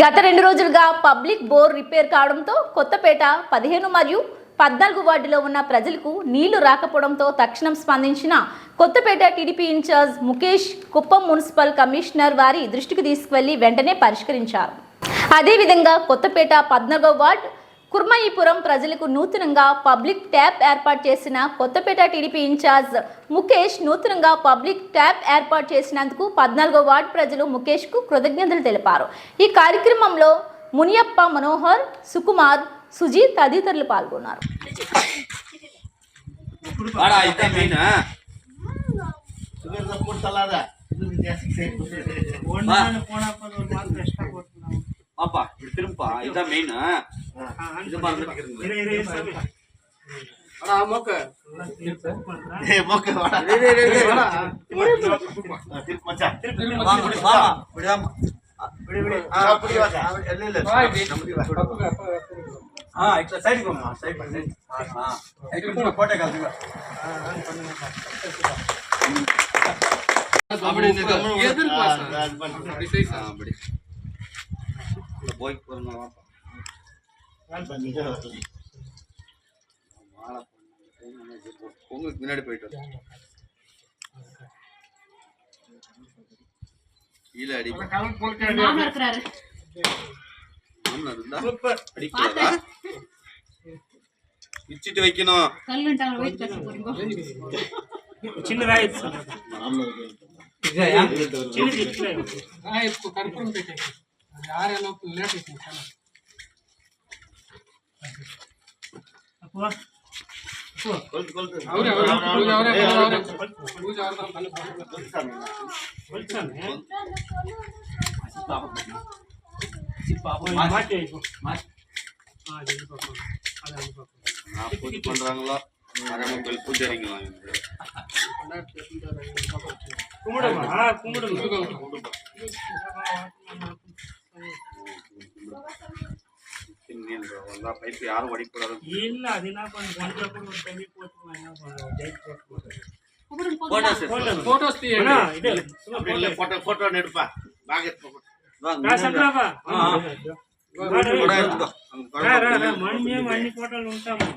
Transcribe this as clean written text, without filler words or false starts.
గత 2 రోజులుగా public bore repair కావడంతో కొత్తపేట 15 మరియు 14 వార్డులో ఉన్న ప్రజలకు నీళ్లు రాకపోవడంతో తక్షణం స్పందించిన Kothapeta TDP incharge Mukesh Kuppam municipal commissioner వారి దృష్టికి తీసుకువెళ్లి వెంటనే పరిష్కరించారు. అదేవిధంగా కొత్తపేట 14వ వార్డు కుర్మయీపురం ప్రజలకు నూతనంగా పబ్లిక్ ట్యాప్ ఏర్పాటు చేసిన కొత్తపేట టీడీపీ ఇన్ఛార్జ్ ముఖేష్ నూతనంగా పబ్లిక్ ట్యాప్ ఏర్పాటు చేసినందుకు 14వ వార్డు ప్రజలు ముఖేష్కు కృతజ్ఞతలు తెలిపారు. ఈ కార్యక్రమంలో మునియప్ప, మనోహర్, సుకుమార్, సుజీత్ తదితరులు పాల్గొన్నారు. முன்னாடி போயிட்டு கீழே அடிக்கிறாரு பிச்சுட்டு வைக்கணும். பண்றாங்களோ பூஜாரிங்களா பைப் யாரும் வடிக்கூடாது. இல்ல அது என்ன கொஞ்சம் கூட தண்ணி போட்டோ எடுப்பா అన్ని ఫోటోలు ఉంటాము.